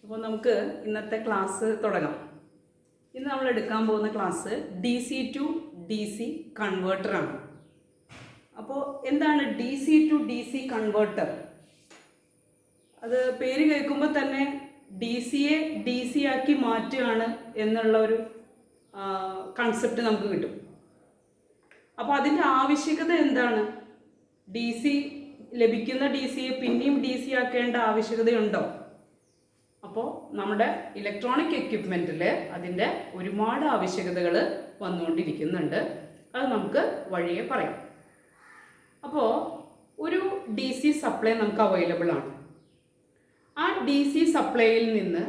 അപ്പോൾ നമുക്ക് ഇന്നത്തെ ക്ലാസ് തുടങ്ങാം. ഇന്ന് നമ്മൾ എടുക്കാൻ പോകുന്ന ക്ലാസ് DC to DC കൺവേർട്ടറാണ്. അപ്പോൾ എന്താണ് DC to DC കൺവേർട്ടർ? അത് പേര് കേൾക്കുമ്പോൾ തന്നെ DC-യെ DC ആക്കി മാറ്റുകയാണ് എന്നുള്ള ഒരു കൺസെപ്റ്റ് നമുക്ക് കിട്ടും. അപ്പോൾ അതിൻ്റെ ആവശ്യകത എന്താണ്? ലഭിക്കുന്ന DC-യെ പിന്നെയും DC ആക്കേണ്ട ആവശ്യകതയുണ്ടോ? അപ്പോൾ നമ്മുടെ ഇലക്ട്രോണിക് എക്യുപ്മെൻറ്റിൽ അതിൻ്റെ ഒരുപാട് ആവശ്യകതകൾ വന്നുകൊണ്ടിരിക്കുന്നുണ്ട്. അത് നമുക്ക് വഴിയെ പറയാം. അപ്പോൾ ഒരു DC സപ്ലൈ നമുക്ക് അവൈലബിൾ ആണ്. ആ DC സപ്ലൈയിൽ നിന്ന്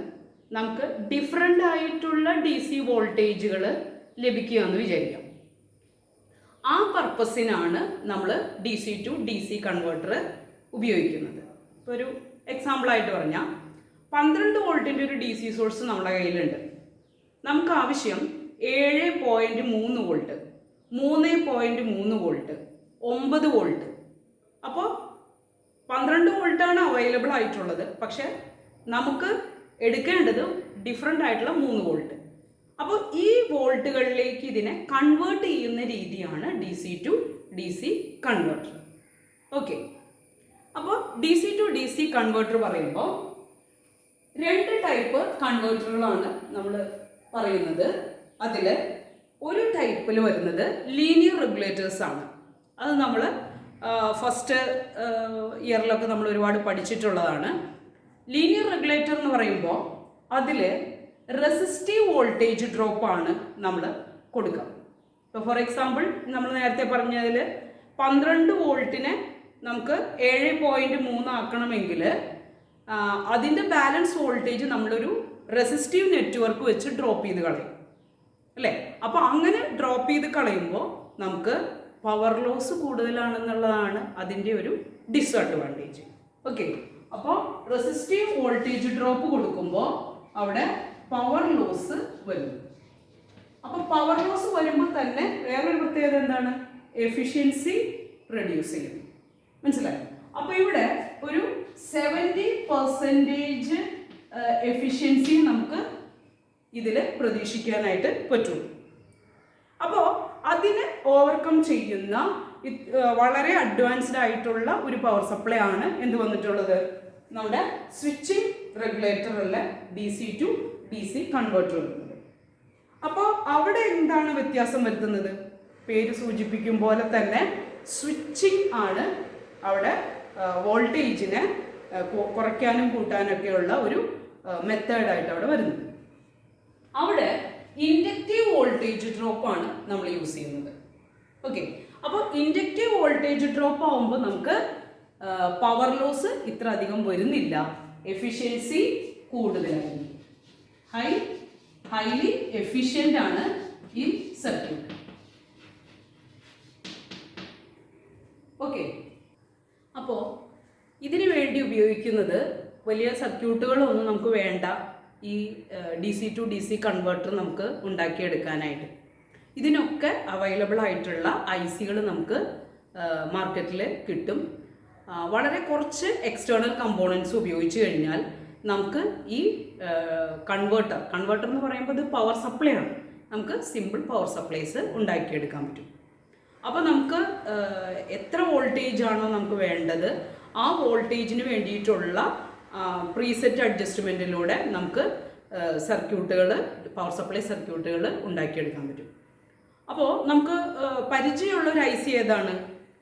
നമുക്ക് ഡിഫറെൻ്റ് ആയിട്ടുള്ള DC വോൾട്ടേജുകൾ ലഭിക്കുകയെന്ന് വിചാരിക്കാം. ആ പർപ്പസിനാണ് നമ്മൾ DC to DC കൺവേർട്ടർ ഉപയോഗിക്കുന്നത്. ഇപ്പോൾ ഒരു എക്സാമ്പിളായിട്ട് പറഞ്ഞാൽ 12 വോൾട്ടിൻ്റെ ഒരു DC സോഴ്സ് നമ്മുടെ കയ്യിലുണ്ട്. നമുക്ക് ആവശ്യം 7.3 വോൾട്ട്, 3.3 വോൾട്ട്, 9 വോൾട്ട്. അപ്പോൾ 12 വോൾട്ടാണ് അവൈലബിൾ ആയിട്ടുള്ളത്. പക്ഷെ നമുക്ക് എടുക്കേണ്ടത് ഡിഫറെൻ്റ് ആയിട്ടുള്ള 3 വോൾട്ട്. അപ്പോൾ ഈ വോൾട്ടുകളിലേക്ക് ഇതിനെ കൺവേർട്ട് ചെയ്യുന്ന രീതിയാണ് DC to DC converter. Okay, അപ്പോൾ DC to DC കൺവേർട്ടർ പറയുമ്പോൾ 2 ടൈപ്പ് കൺവേർട്ടറുകളാണ് നമ്മൾ പറയുന്നത്. അതിൽ ഒരു ടൈപ്പിൽ വരുന്നത് ലീനിയർ റെഗുലേറ്റേഴ്സ് ആണ്. അത് നമ്മൾ ഫസ്റ്റ് ഇയറിലൊക്കെ നമ്മൾ ഒരുപാട് പഠിച്ചിട്ടുള്ളതാണ്. ലീനിയർ റെഗുലേറ്റർ എന്ന് പറയുമ്പോൾ അതിൽ റെസിസ്റ്റീവ് വോൾട്ടേജ് ഡ്രോപ്പാണ് നമ്മൾ കൊടുക്കുക. ഇപ്പോൾ ഫോർ എക്സാമ്പിൾ നമ്മൾ നേരത്തെ പറഞ്ഞതിൽ 12 വോൾട്ടിനെ നമുക്ക് 7.3 ആക്കണമെങ്കിൽ അതിൻ്റെ ബാലൻസ് വോൾട്ടേജ് നമ്മളൊരു റെസിസ്റ്റീവ് നെറ്റ്വർക്ക് വെച്ച് ഡ്രോപ്പ് ചെയ്ത് കളയും, അല്ലേ? അപ്പോൾ അങ്ങനെ ഡ്രോപ്പ് ചെയ്ത് കളയുമ്പോൾ നമുക്ക് പവർ ലോസ് കൂടുതലാണെന്നുള്ളതാണ് അതിൻ്റെ ഒരു ഡിസ്അഡ്വാൻറ്റേജ്. ഓക്കെ, അപ്പോൾ റെസിസ്റ്റീവ് വോൾട്ടേജ് ഡ്രോപ്പ് കൊടുക്കുമ്പോൾ അവിടെ പവർ ലോസ് വരും. അപ്പോൾ പവർ ലോസ് വരുമ്പോൾ തന്നെ വേറൊരു പ്രത്യേകത എന്താണ്? എഫിഷ്യൻസി റെഡ്യൂസ് ചെയ്യും. മനസ്സിലായോ? അപ്പോൾ ഇവിടെ ഒരു 70% എഫിഷ്യൻസി നമുക്ക് ഇതിൽ പ്രതീക്ഷിക്കാനായിട്ട് പറ്റുള്ളൂ. അപ്പോൾ അതിനെ ഓവർകം ചെയ്യുന്ന വളരെ അഡ്വാൻസ്ഡ് ആയിട്ടുള്ള ഒരു പവർ സപ്ലൈ ആണ് എന്ത് വന്നിട്ടുള്ളത്? നമ്മുടെ സ്വിച്ചിങ് റെഗുലേറ്ററുള്ള DC to DC കൺവേർട്ടർ വരുന്നത്. അപ്പോൾ അവിടെ എന്താണ് വ്യത്യാസം വരുത്തുന്നത്? പേര് സൂചിപ്പിക്കും പോലെ തന്നെ സ്വിച്ചിങ് ആണ് അവിടെ വോൾട്ടേജിനെ കുറയ്ക്കാനും കൂട്ടാനൊക്കെയുള്ള ഒരു മെത്തേഡായിട്ട് അവിടെ വരുന്നത്. അവിടെ ഇൻഡക്റ്റീവ് വോൾട്ടേജ് ഡ്രോപ്പാണ് നമ്മൾ യൂസ് ചെയ്യുന്നത്. ഓക്കെ, അപ്പോൾ ഇൻഡക്റ്റീവ് വോൾട്ടേജ് ഡ്രോപ്പ് ആവുമ്പോൾ നമുക്ക് പവർ ലോസ് ഇത്ര അധികം വരുന്നില്ല, എഫിഷ്യൻസി കൂടുതലായിരിക്കും. ഹൈലി എഫിഷ്യൻ്റ് ആണ് ഈ സർക്യൂട്ട്. ഓക്കെ, അപ്പോൾ ഇതിനു വേണ്ടി ഉപയോഗിക്കുന്നത് വലിയ സർക്യൂട്ടുകളൊന്നും നമുക്ക് വേണ്ട. ഈ DC to DC കൺവേർട്ടർ നമുക്ക് ഉണ്ടാക്കിയെടുക്കാനായിട്ട് ഇതിനൊക്കെ അവൈലബിൾ ആയിട്ടുള്ള IC-കൾ നമുക്ക് മാർക്കറ്റിൽ കിട്ടും. വളരെ കുറച്ച് എക്സ്റ്റേണൽ കമ്പോണൻസ് ഉപയോഗിച്ച് കഴിഞ്ഞാൽ നമുക്ക് ഈ കൺവേർട്ടർ എന്ന് പറയുമ്പോൾ ഇത് പവർ സപ്ലൈ ആണ്. നമുക്ക് സിമ്പിൾ പവർ സപ്ലൈസ് ഉണ്ടാക്കിയെടുക്കാൻ പറ്റും. അപ്പോൾ നമുക്ക് എത്ര വോൾട്ടേജ് ആണോ നമുക്ക് വേണ്ടത് ആ വോൾട്ടേജിന് വേണ്ടിയിട്ടുള്ള പ്രീസെറ്റ് അഡ്ജസ്റ്റ്മെൻറ്റിലൂടെ നമുക്ക് പവർ സപ്ലൈ സർക്യൂട്ടുകൾ ഉണ്ടാക്കിയെടുക്കാൻ പറ്റും. അപ്പോൾ നമുക്ക് പരിചയമുള്ള ഒരു IC ഏതാണ്?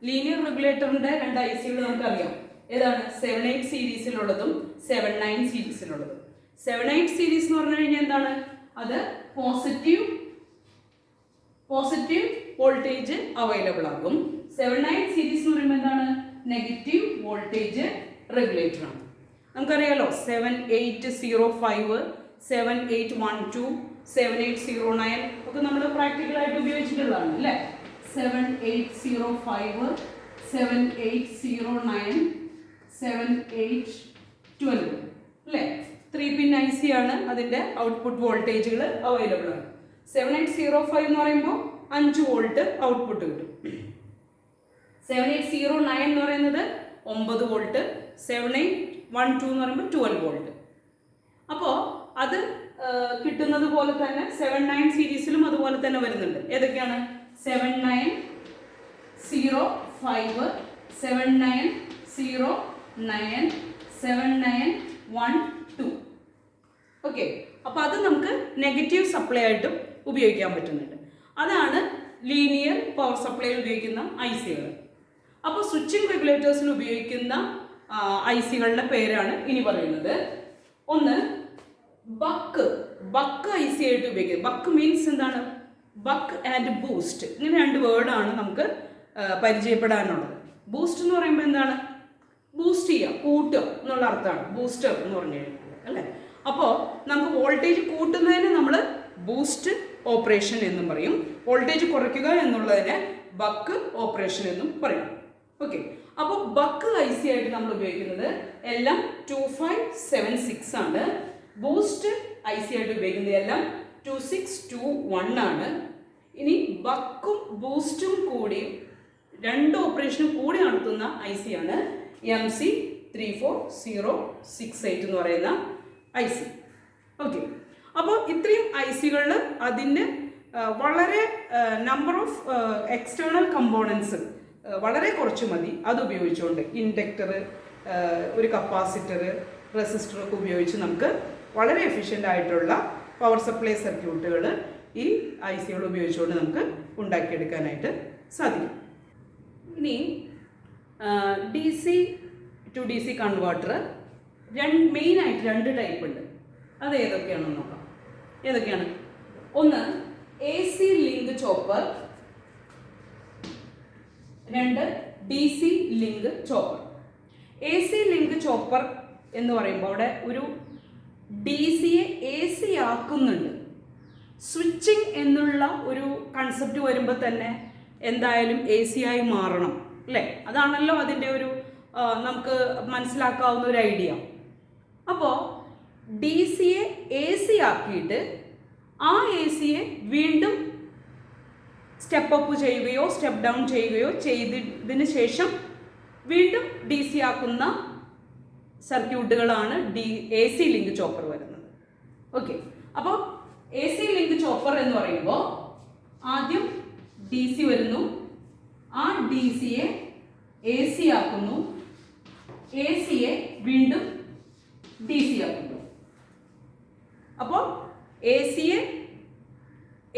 ലീനിയർ റെഗുലേറ്ററിൻ്റെ 2 IC-കൾ നമുക്കറിയാം. ഏതാണ്? 78 സീരീസിലുള്ളതും 79 സീരീസിലുള്ളതും. 78 സീരീസ് എന്ന് പറഞ്ഞു കഴിഞ്ഞാൽ എന്താണ്? അത് പോസിറ്റീവ് വോൾട്ടേജ് അവൈലബിൾ ആകും. 79 സീരീസ് എന്ന് പറയുമ്പോൾ എന്താണ്? നെഗറ്റീവ് വോൾട്ടേജ് റെഗുലേറ്റർ ആണ്. നമുക്കറിയാലോ 7805, 7812, 7809 ഒക്കെ നമ്മൾ പ്രാക്ടിക്കലായിട്ട് ഉപയോഗിച്ചിട്ടുള്ളതാണ്, അല്ലേ? 7805, 7809, 7812, അല്ലേ? 3-pin IC ആണ്. അതിൻ്റെ ഔട്ട്പുട്ട് വോൾട്ടേജുകൾ അവൈലബിൾ ആണ്. 7805 എന്ന് പറയുമ്പോൾ 5 വോൾട്ട് ഔട്ട്പുട്ട് കിട്ടും. 7809 എന്ന് പറയുന്നത് 9 വോൾട്ട്, 7812 എന്ന് പറയുമ്പോൾ 12 വോൾട്ട്. അപ്പോൾ അത് കിട്ടുന്നത് പോലെ തന്നെ 79 സീരീസിലും അതുപോലെ തന്നെ വരുന്നുണ്ട്. ഏതൊക്കെയാണ്? 7905, 7909, 7912. ഓക്കെ, അപ്പോൾ അത് നമുക്ക് നെഗറ്റീവ് സപ്ലൈ ആയിട്ടും ഉപയോഗിക്കാൻ പറ്റുന്നുണ്ട്. അതാണ് ലീനിയർ പവർ സപ്ലൈയിൽ ഉപയോഗിക്കുന്ന IC-കൾ. അപ്പോൾ സ്വിച്ചിങ് റെഗുലേറ്റേഴ്സിൽ ഉപയോഗിക്കുന്ന IC-കളുടെ പേരാണ് ഇനി പറയുന്നത്. ഒന്ന് ബക്ക് IC ആയിട്ട് ഉപയോഗിക്കുന്നത്. ബക്ക് മീൻസ് എന്താണ്? Buck and boost. ഇങ്ങനെ രണ്ട് വേർഡാണ് നമുക്ക് പരിചയപ്പെടാനുള്ളത്. ബൂസ്റ്റ് എന്ന് പറയുമ്പോൾ എന്താണ്? ബൂസ്റ്റ് ചെയ്യുക, കൂട്ടുക എന്നുള്ള അർത്ഥമാണ് ബൂസ്റ്റർ എന്ന് പറഞ്ഞു കഴിഞ്ഞാൽ, അല്ലേ? അപ്പോൾ നമുക്ക് വോൾട്ടേജ് കൂട്ടുന്നതിന് നമ്മൾ ബൂസ്റ്റ് ഓപ്പറേഷൻ എന്നും പറയും. വോൾട്ടേജ് കുറയ്ക്കുക എന്നുള്ളതിനെ ബക്ക് ഓപ്പറേഷൻ എന്നും പറയും. ഓക്കെ, അപ്പോൾ ബക്ക് IC ആയിട്ട് നമ്മൾ ഉപയോഗിക്കുന്നത് എല്ലാം 2576 ആണ്. ബൂസ്റ്റ് IC ആയിട്ട് ഉപയോഗിക്കുന്നത് എല്ലാം 2621 ആണ്. ഇനി ബക്കും ബൂസ്റ്റും കൂടി രണ്ട് ഓപ്പറേഷനും കൂടി നടത്തുന്ന IC ആണ് MC34068 എന്ന് പറയുന്ന IC. ഓക്കെ, അപ്പോൾ ഇത്രയും IC-കളിൽ അതിൻ്റെ വളരെ നമ്പർ ഓഫ് എക്സ്റ്റേണൽ കമ്പോണൻസ് വളരെ കുറച്ച് മതി. അത് ഉപയോഗിച്ചുകൊണ്ട് ഇൻഡക്ടർ, ഒരു കപ്പാസിറ്റർ, റെസിസ്റ്ററൊക്കെ ഉപയോഗിച്ച് നമുക്ക് വളരെ എഫിഷ്യൻ്റ് ആയിട്ടുള്ള പവർ സപ്ലൈ സർക്യൂട്ടുകൾ ഈ IC-കൾ ഉപയോഗിച്ചുകൊണ്ട് നമുക്ക് ഉണ്ടാക്കിയെടുക്കാനായിട്ട് സാധിക്കും. ഇനി DC to DC കൺവേർട്ടർ മെയിനായിട്ട് രണ്ട് ടൈപ്പ് ഉണ്ട്. അത് ഏതൊക്കെയാണെന്ന് നോക്കാം. ഏതൊക്കെയാണ്? ഒന്ന് AC ലിങ്ക് ചോപ്പർ, രണ്ട് DC link chopper. AC link chopper എന്ന് പറയുമ്പോൾ അവിടെ ഒരു DCയെ AC ആക്കുന്നുണ്ട്. സ്വിച്ചിങ് എന്നുള്ള ഒരു കൺസെപ്റ്റ് വരുമ്പോൾ തന്നെ എന്തായാലും AC ആയി മാറണം, അല്ലേ? അതാണല്ലോ അതിൻ്റെ ഒരു നമുക്ക് മനസ്സിലാക്കാവുന്ന ഒരു ഐഡിയ. അപ്പോൾ DCയെ AC ആക്കിയിട്ട് ആ ACയെ വീണ്ടും സ്റ്റെപ്പ് അപ്പ് ചെയ്യുകയോ സ്റ്റെപ്പ് ഡൗൺ ചെയ്യുകയോ ചെയ്തതിന് ശേഷം വീണ്ടും DC ആക്കുന്ന സർക്യൂട്ടുകളാണ് AC ലിങ്ക് ചോപ്പർ വരുന്നത്. ഓക്കെ, അപ്പോൾ AC ലിങ്ക് ചോപ്പർ എന്ന് പറയുമ്പോൾ ആദ്യം DC വരുന്നു, ആ DCയെ AC ആക്കുന്നു, ACയെ വീണ്ടും DC ആക്കുന്നു. അപ്പോൾ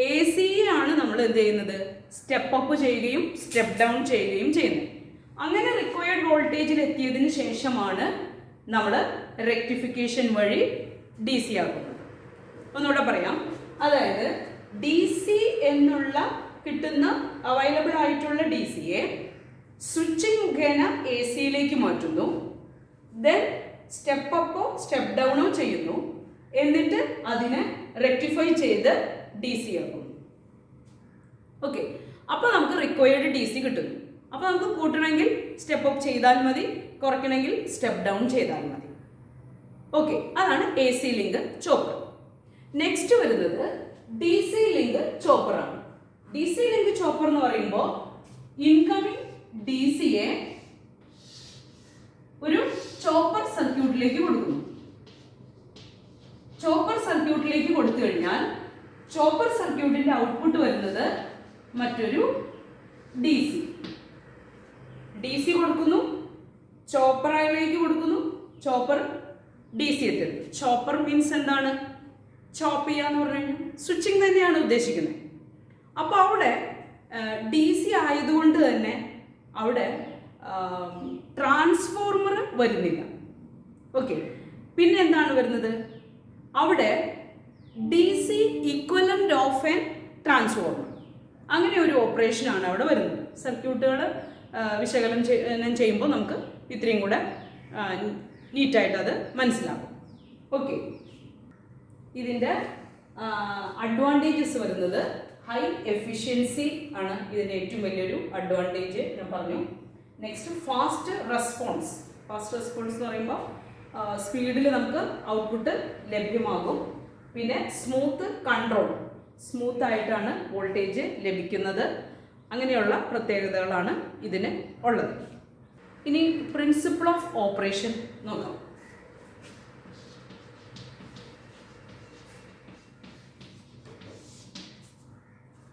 ACയാണ് നമ്മൾ എന്ത് ചെയ്യുന്നത്? സ്റ്റെപ്പ് അപ്പ് ചെയ്യുകയും സ്റ്റെപ്പ് ഡൗൺ ചെയ്യുകയും ചെയ്യുന്നത്. അങ്ങനെ റിക്വയർഡ് വോൾട്ടേജിൽ എത്തിയതിന് ശേഷമാണ് നമ്മൾ റെക്ടിഫിക്കേഷൻ വഴി DC ആക്കുന്നത്. ഒന്നുകൂടെ പറയാം. അതായത് DC എന്നുള്ള കിട്ടുന്ന അവൈലബിൾ ആയിട്ടുള്ള DCയെ സ്വിച്ചിങ് മുഖേന ACയിലേക്ക് മാറ്റുന്നു. ദെൻ സ്റ്റെപ്പ് അപ്പോ സ്റ്റെപ്പ് ഡൗണോ ചെയ്യുന്നു. എന്നിട്ട് അതിനെ റെക്ടിഫൈ ചെയ്ത് DC ആക്കുന്നു. ഓക്കെ, അപ്പോൾ നമുക്ക് റിക്വയർഡ് DC കിട്ടുന്നു. അപ്പോൾ നമുക്ക് കൂട്ടണമെങ്കിൽ സ്റ്റെപ്പ് അപ്പ് ചെയ്താൽ മതി, കുറയ്ക്കണമെങ്കിൽ സ്റ്റെപ്പ് ഡൗൺ ചെയ്താൽ മതി. ഓക്കെ, അതാണ് AC ലിങ്ക് ചോപ്പർ. നെക്സ്റ്റ് വരുന്നത് DC ലിങ്ക് ചോപ്പറാണ്. DC ലിങ്ക് ചോപ്പർ എന്ന് പറയുമ്പോൾ ഇൻകമിങ് DCയെ ഒരു ചോപ്പർ സർക്യൂട്ടിലേക്ക് കൊടുക്കുന്നു. ചോപ്പർ സർക്യൂട്ടിലേക്ക് കൊടുത്തു കഴിഞ്ഞാൽ ചോപ്പർ സർക്യൂട്ടിന്റെ ഔട്ട്പുട്ട് വരുന്നത് മറ്റൊരു DC കൊടുക്കുന്നു, ചോപ്പറിലേക്ക് കൊടുക്കുന്നു, ചോപ്പർ DC എത്തുന്നു. ചോപ്പർ മീൻസ് എന്താണ്? ചോപ്പ് ചെയ്യാന്ന് പറഞ്ഞു കഴിഞ്ഞാൽ സ്വിച്ചിങ് തന്നെയാണ് ഉദ്ദേശിക്കുന്നത്. അപ്പോൾ അവിടെ DC ആയതുകൊണ്ട് തന്നെ അവിടെ ട്രാൻസ്ഫോർമർ വരുന്നില്ല. ഓക്കെ, പിന്നെ എന്താണ് വരുന്നത്? അവിടെ DC equivalent of N transformer, അങ്ങനെ ഒരു ഓപ്പറേഷനാണ് അവിടെ വരുന്നത്. സർക്യൂട്ടുകൾ വിശകലനം ചെയ്യുമ്പോൾ നമുക്ക് ഇത്രയും കൂടെ നീറ്റായിട്ട് അത് മനസ്സിലാകും. ഓക്കെ, ഇതിൻ്റെ അഡ്വാൻറ്റേജസ് വരുന്നത് ഹൈ എഫിഷ്യൻസി ആണ് ഇതിൻ്റെ ഏറ്റവും വലിയൊരു അഡ്വാൻറ്റേജ് ഞാൻ പറഞ്ഞു. Next fast response. Fast response എന്ന് പറയുമ്പോൾ സ്പീഡിൽ നമുക്ക് ഔട്ട്പുട്ട് ലഭ്യമാകും. പിന്നെ സ്മൂത്ത് കൺട്രോൾ, സ്മൂത്ത് ആയിട്ടാണ് വോൾട്ടേജ് ലഭിക്കുന്നത്. അങ്ങനെയുള്ള പ്രത്യേകതകളാണ് ഇതിന് ഉള്ളത്. ഇനി പ്രിൻസിപ്പിൾ ഓഫ് ഓപ്പറേഷൻ നോക്കാം.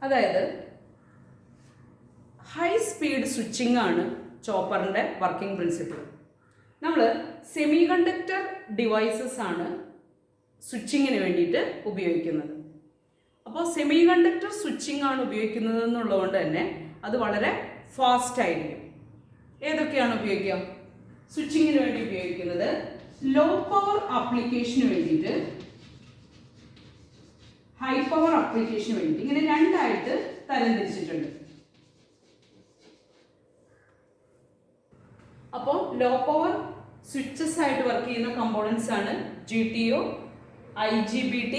അതായത് ഹൈ സ്പീഡ് സ്വിച്ചിങ് ആണ് ചോപ്പറിൻ്റെ വർക്കിംഗ് പ്രിൻസിപ്പിൾ. നമ്മൾ സെമി കണ്ടക്ടർ ഡിവൈസസ് ആണ് സ്വിച്ചിങ്ങിന് വേണ്ടിയിട്ട് ഉപയോഗിക്കുന്നത്. അപ്പോൾ സെമി കണ്ടക്ടർ സ്വിച്ചിങ് ആണ് ഉപയോഗിക്കുന്നത് എന്നുള്ളതുകൊണ്ട് തന്നെ അത് വളരെ ഫാസ്റ്റ് ആയിരിക്കും. ഏതൊക്കെയാണ് ഉപയോഗിക്കുക? സ്വിച്ചിങ്ങിന് വേണ്ടി ഉപയോഗിക്കുന്നത് ലോ പവർ ആപ്ലിക്കേഷന് വേണ്ടിയിട്ട്, ഹൈ പവർ ആപ്ലിക്കേഷന് വേണ്ടി ഇങ്ങനെ രണ്ടായിട്ട് തരംതിരിച്ചിട്ടുണ്ട്. അപ്പോൾ ലോ പവർ സ്വിച്ചസ് ആയിട്ട് വർക്ക് ചെയ്യുന്ന കമ്പോണൻസ് ആണ് GTO, IGBT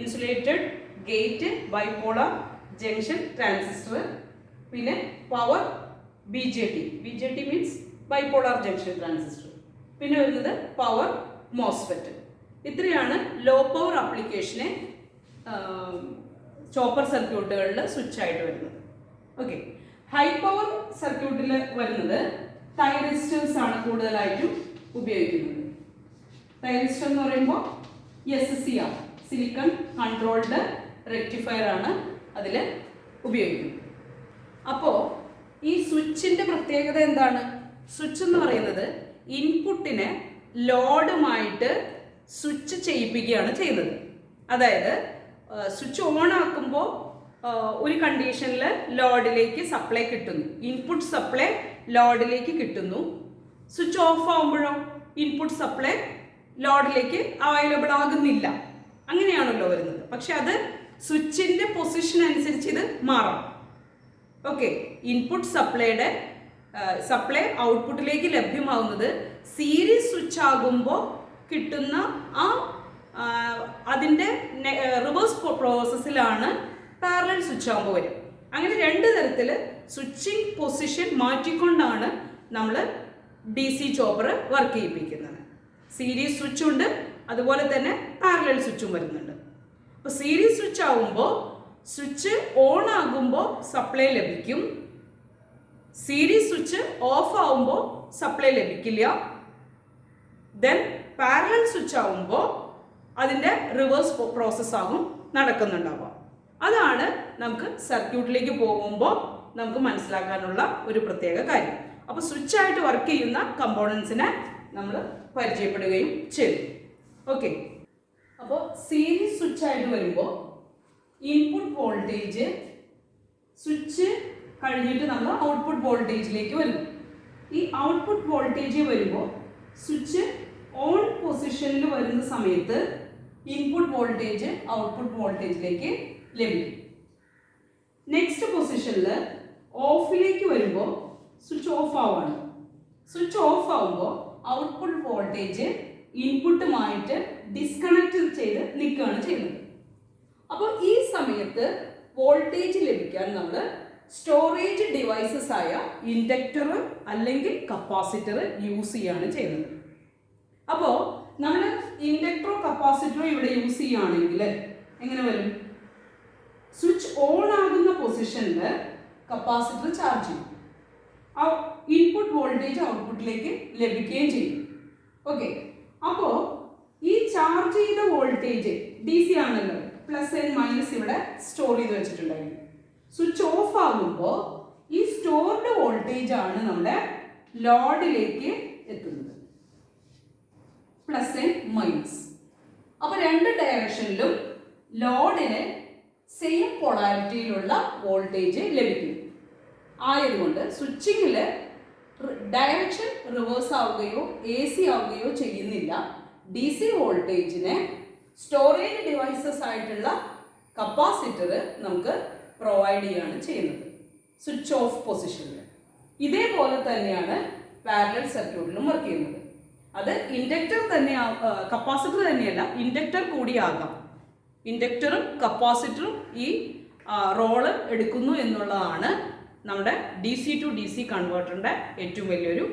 insulated gate bipolar junction transistor, പിന്നെ power BJT means bipolar junction transistor, പിന്നെ വരുന്നത് പവർ മോസ്ഫെറ്റ്. ഇത്രയാണ് ലോ പവർ ആപ്ലിക്കേഷനെ ചോപ്പർ സർക്യൂട്ടുകളിൽ സ്വിച്ചായിട്ട് വരുന്നത്. ഓക്കെ, ഹൈ പവർ സർക്യൂട്ടിൽ വരുന്നത് തൈറിസ്റ്റേഴ്സ് ആണ് കൂടുതലായിട്ടും ഉപയോഗിക്കുന്നത്. തൈറിസ്റ്റർ എന്ന് പറയുമ്പോൾ SCR സിലിക്കൺ കൺട്രോൾഡ് റെക്ടിഫയർ ആണ് അതിൽ ഉപയോഗിക്കുന്നത്. അപ്പോൾ ഈ സ്വിച്ചിൻ്റെ പ്രത്യേകത എന്താണ്? സ്വിച്ച് എന്ന് പറയുന്നത് ഇൻപുട്ടിനെ ലോഡുമായിട്ട് സ്വിച്ച് ചെയ്യിപ്പിക്കുകയാണ് ചെയ്യുന്നത്. അതായത് സ്വിച്ച് ഓൺ ആക്കുമ്പോൾ ഒരു കണ്ടീഷനിൽ ലോഡിലേക്ക് സപ്ലൈ കിട്ടുന്നു, ഇൻപുട്ട് സപ്ലൈ ലോഡിലേക്ക് കിട്ടുന്നു. സ്വിച്ച് ഓഫ് ആകുമ്പോഴോ ഇൻപുട്ട് സപ്ലൈ ലോഡിലേക്ക് അവൈലബിൾ ആകുന്നില്ല. അങ്ങനെയാണല്ലോ വരുന്നത്. പക്ഷെ അത് സ്വിച്ചിൻ്റെ പൊസിഷൻ അനുസരിച്ച് ഇത് മാറാം. ഓക്കെ, ഇൻപുട്ട് സപ്ലൈ ഔട്ട്പുട്ടിലേക്ക് ലഭ്യമാകുന്നത് സീരീസ് സ്വിച്ച് ആകുമ്പോൾ കിട്ടുന്ന അതിൻ്റെ റിവേഴ്സ് പ്രോസസ്സിലാണ് പാരലൽ സ്വിച്ച് ആകുമ്പോൾ വരും. അങ്ങനെ രണ്ട് തരത്തിൽ സ്വിച്ചിങ് പൊസിഷൻ മാറ്റിക്കൊണ്ടാണ് നമ്മൾ DC ചോപ്പർ വർക്ക് ചെയ്യിപ്പിക്കുന്നത്. സീരീസ് സ്വിച്ച് ഉണ്ട്, അതുപോലെ തന്നെ പാരലൽ സ്വിച്ചും വരുന്നുണ്ട്. അപ്പോൾ സീരീസ് സ്വിച്ച് ആകുമ്പോൾ സ്വിച്ച് ഓൺ ആകുമ്പോൾ സപ്ലൈ ലഭിക്കും, സീരീസ് സ്വിച്ച് ഓഫ് ആകുമ്പോൾ സപ്ലൈ ലഭിക്കില്ല. ദെൻ പാരലൽ സ്വിച്ച് ആകുമ്പോൾ അതിൻ്റെ റിവേഴ്സ് പ്രോസസ് ആകും നടക്കുന്നുണ്ടാവുക. അതാണ് നമുക്ക് സർക്യൂട്ടിലേക്ക് പോകുമ്പോൾ നമുക്ക് മനസ്സിലാക്കാനുള്ള ഒരു പ്രത്യേക കാര്യം. അപ്പോൾ സ്വിച്ചായിട്ട് വർക്ക് ചെയ്യുന്ന കമ്പോണൻസിനെ നമ്മൾ പരിചയപ്പെടുകയും ചെയ്തു. ഓക്കെ, അപ്പോൾ സീരീസ് സ്വിച്ചായിട്ട് വരുമ്പോൾ ഇൻപുട്ട് വോൾട്ടേജ് സ്വിച്ച് കഴിഞ്ഞിട്ട് നമ്മൾ ഔട്ട്പുട്ട് വോൾട്ടേജിലേക്ക് വരുന്നു. ഈ ഔട്ട്പുട്ട് വോൾട്ടേജ് വരുമ്പോൾ സ്വിച്ച് ഓൺ പൊസിഷനിൽ വരുന്ന സമയത്ത് ഇൻപുട്ട് വോൾട്ടേജ് ഔട്ട്പുട്ട് വോൾട്ടേജിലേക്ക് ലഭിക്കും. നെക്സ്റ്റ് പൊസിഷനിൽ ഓഫിലേക്ക് വരുമ്പോൾ സ്വിച്ച് ഓഫ് ആവുകയാണ്. സ്വിച്ച് ഓഫ് ആവുമ്പോൾ ഔട്ട്പുട്ട് വോൾട്ടേജ് ഇൻപുട്ടുമായിട്ട് ഡിസ്കണക്ട് ചെയ്ത് നിൽക്കുകയാണ് ചെയ്യുന്നത്. അപ്പോൾ ഈ സമയത്ത് വോൾട്ടേജ് ലഭിക്കാൻ നമ്മൾ സ്റ്റോറേജ് ഡിവൈസസ് ആയ ഇൻഡക്ടർ അല്ലെങ്കിൽ കപ്പാസിറ്റർ യൂസ് ചെയ്യുകയാണ് ചെയ്യുന്നത്. അപ്പോൾ നമ്മൾ ഇൻഡക്ടറോ കപ്പാസിറ്ററോ ഇവിടെ യൂസ് ചെയ്യുകയാണെങ്കിൽ എങ്ങനെ വരും? സ്വിച്ച് ഓൺ ആകുന്ന പൊസിഷനിൽ കപ്പാസിറ്റർ ചാർജ് ചെയ്യും, ഇൻപുട്ട് വോൾട്ടേജ് ഔട്ട്പുട്ടിലേക്ക് ലഭിക്കുകയും ചെയ്യും. ഓക്കെ, അപ്പോൾ ഈ ചാർജ് ചെയ്ത വോൾട്ടേജ് DC ആണല്ലോ, പ്ലസ് ആൻഡ് മൈനസ് ഇവിടെ സ്റ്റോർ ചെയ്ത് വെച്ചിട്ടുണ്ടായിരുന്നു. സ്വിച്ച് ഓഫ് ആകുമ്പോൾ ഈ സ്റ്റോർഡ് വോൾട്ടേജ് ആണ് നമ്മുടെ ലോഡിലേക്ക് എത്തുന്നത്, പ്ലസ് ആൻഡ് മൈനസ്. അപ്പോൾ രണ്ട് ഡയറക്ഷനിലും ലോഡിന് സെയിം പൊളാരിറ്റിയിലുള്ള വോൾട്ടേജ് ലഭിക്കും. ആയതുകൊണ്ട് സ്വിച്ചിങ്ങിൽ ഡയറക്ഷൻ റിവേഴ്സ് ആവുകയോ AC ആവുകയോ ചെയ്യുന്നില്ല. DC വോൾട്ടേജിനെ സ്റ്റോറേജ് ഡിവൈസസ് ആയിട്ടുള്ള കപ്പാസിറ്റർ നമുക്ക് പ്രൊവൈഡ് ചെയ്യുകയാണ് ചെയ്യുന്നത് സ്വിച്ച് ഓഫ് പൊസിഷനിൽ. ഇതേപോലെ തന്നെയാണ് പാരലൽ സർക്യൂട്ടിലും വർക്ക് ചെയ്യുന്നത്. അത് ഇൻഡക്ടർ തന്നെ, കപ്പാസിറ്റർ തന്നെയല്ല, ഇൻഡക്ടർ കൂടിയാകാം. ഇൻഡക്ടറും കപ്പാസിറ്ററും ഈ റോള് എടുക്കുന്നു എന്നുള്ളതാണ് നമ്മുടെ DC to DC കൺവേർട്ടറിൻ്റെ ഏറ്റവും വലിയൊരു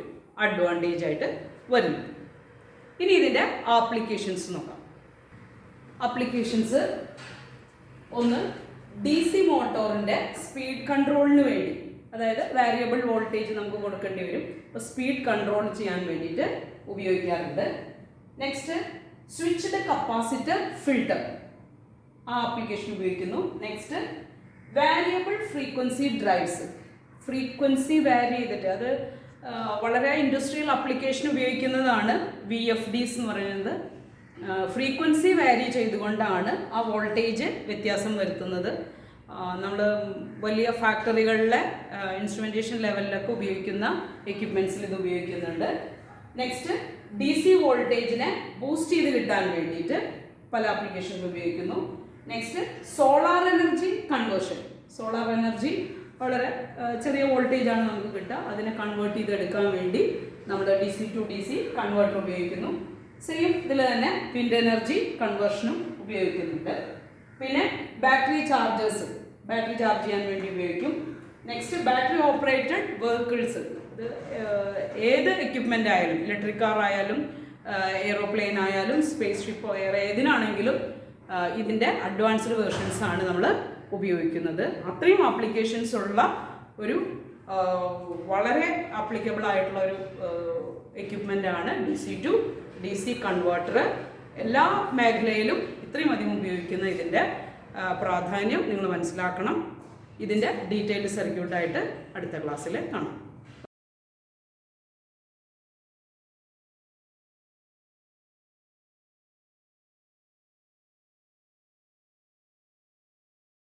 അഡ്വാൻറ്റേജ് ആയിട്ട് വരുന്നത്. ഇനി ഇതിൻ്റെ ആപ്ലിക്കേഷൻസ് നോക്കാം. ആപ്ലിക്കേഷൻസ് ഒന്ന്, DC മോട്ടോറിൻ്റെ സ്പീഡ് കൺട്രോളിന് വേണ്ടി, അതായത് വേരിയബിൾ വോൾട്ടേജ് നമുക്ക് കൊടുക്കേണ്ടി വരും, അപ്പോൾ സ്പീഡ് കൺട്രോൾ ചെയ്യാൻ വേണ്ടിയിട്ട് ഉപയോഗിക്കാറുണ്ട്. Next, switched capacitor filter. ആ ആപ്ലിക്കേഷൻ ഉപയോഗിക്കുന്നു. Next variable frequency drives, frequency വാരി ചെയ്തിട്ട് അത് വളരെ ഇൻഡസ്ട്രിയൽ ആപ്ലിക്കേഷൻ ഉപയോഗിക്കുന്നതാണ് VFDs എന്ന് പറയുന്നത്. ഫ്രീക്വൻസി വാരി ചെയ്തുകൊണ്ടാണ് ആ വോൾട്ടേജ് വ്യത്യാസം വരുത്തുന്നത്. നമ്മൾ വലിയ ഫാക്ടറികളിലെ ഇൻസ്ട്രുമെൻറ്റേഷൻ ലെവലിലൊക്കെ ഉപയോഗിക്കുന്ന എക്യുപ്മെൻറ്റ്സിൽ ഇത് ഉപയോഗിക്കുന്നുണ്ട്. നെക്സ്റ്റ് DC വോൾട്ടേജിനെ ബൂസ്റ്റ് ചെയ്ത് കിട്ടാൻ വേണ്ടിയിട്ട് പല ആപ്ലിക്കേഷനിൽ ഉപയോഗിക്കുന്നു. Next solar energy conversion, solar energy വളരെ ചെറിയ വോൾട്ടേജാണ് നമുക്ക് കിട്ടുക, അതിനെ കൺവേർട്ട് ചെയ്തെടുക്കാൻ വേണ്ടി നമ്മൾ DC to DC കൺവേർട്ടർ ഉപയോഗിക്കുന്നു. സെയിം ഇതിൽ തന്നെ വിൻഡ് എനർജി കൺവേർഷനും ഉപയോഗിക്കുന്നുണ്ട്. പിന്നെ ബാറ്ററി ചാർജേഴ്സ്, ബാറ്ററി ചാർജ് ചെയ്യാൻ വേണ്ടി ഉപയോഗിക്കും. നെക്സ്റ്റ് ബാറ്ററി ഓപ്പറേറ്റഡ് വെഹിക്കിൾസ്, ഇത് ഏത് എക്യുപ്മെൻ്റ് ആയാലും, ഇലക്ട്രിക് കാർ ആയാലും എയ്റോപ്ലെയിൻ ആയാലും സ്പേസ് ഷിപ്പ് ഏതിനാണെങ്കിലും ഇതിൻ്റെ അഡ്വാൻസ്ഡ് വേർഷൻസ് ആണ് നമ്മൾ ഉപയോഗിക്കുന്നത്. അത്രയും ആപ്ലിക്കേഷൻസ് ഉള്ള ഒരു വളരെ ആപ്ലിക്കബിൾ ആയിട്ടുള്ള ഒരു എക്യുപ്മെൻ്റ് ആണ് DC to DC കൺവേർട്ടർ. എല്ലാ മേഖലയിലും ഇത്രയും അധികം ഉപയോഗിക്കുന്ന ഇതിൻ്റെ പ്രാധാന്യം നിങ്ങൾ മനസ്സിലാക്കണം. ഇതിൻ്റെ ഡീറ്റെയിൽഡ് സർക്യൂട്ടായിട്ട് അടുത്ത ക്ലാസ്സിൽ കാണാം.